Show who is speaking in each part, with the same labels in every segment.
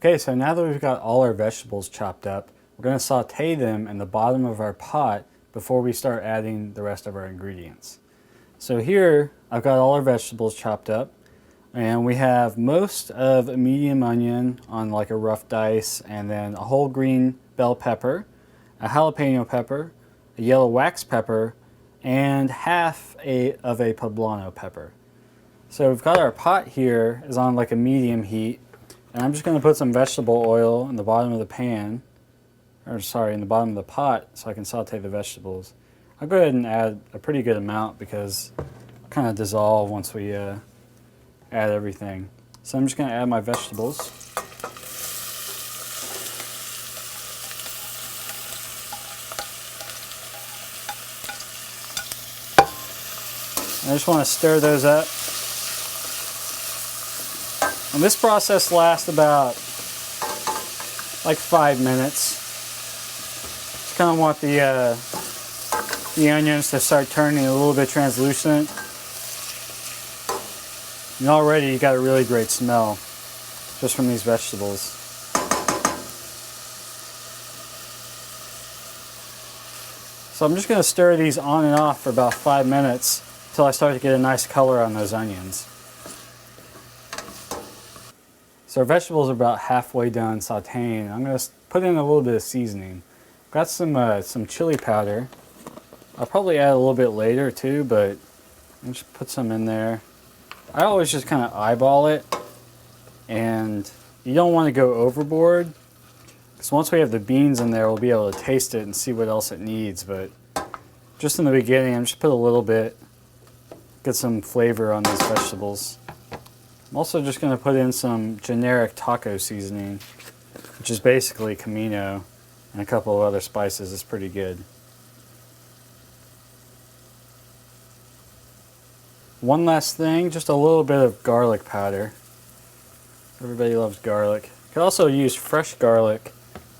Speaker 1: Okay, so now that we've got all our vegetables chopped up, we're going to saute them in the bottom of our pot before we start adding the rest of our ingredients. So here, I've got all our vegetables chopped up, and we have most of a medium onion on like a rough dice, and then a whole green bell pepper, a jalapeno pepper, a yellow wax pepper, and half of a poblano pepper. So we've got our pot here is on like a medium heat, and I'm just going to put some vegetable oil in the bottom of the pan, or sorry, in the bottom of the pot so I can saute the vegetables. I'll go ahead and add a pretty good amount because it'll kind of dissolve once we add everything. So I'm just going to add my vegetables. I just want to stir those up. And this process lasts about like 5 minutes. Just kind of want the onions to start turning a little bit translucent. And already you got a really great smell just from these vegetables. So I'm just going to stir these on and off for about 5 minutes until I start to get a nice color on those onions. So our vegetables are about halfway done sauteing. I'm going to put in a little bit of seasoning. Got some chili powder. I'll probably add a little bit later too, but I'll just put some in there. I always just kind of eyeball it, and you don't want to go overboard because once we have the beans in there, we'll be able to taste it and see what else it needs. But just in the beginning, I'm just put a little bit, get some flavor on these vegetables. I'm also just going to put in some generic taco seasoning, which is basically comino and a couple of other spices. It's pretty good. One last thing, just a little bit of garlic powder. Everybody loves garlic. You could also use fresh garlic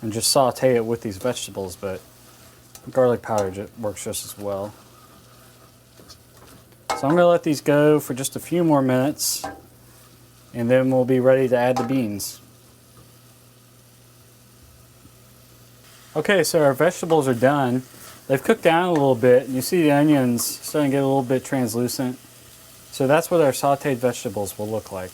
Speaker 1: and just saute it with these vegetables, but garlic powder works just as well. So I'm going to let these go for just a few more minutes, and then we'll be ready to add the beans. Okay, so our vegetables are done. They've cooked down a little bit, and you see the onions starting to get a little bit translucent. So that's what our sauteed vegetables will look like.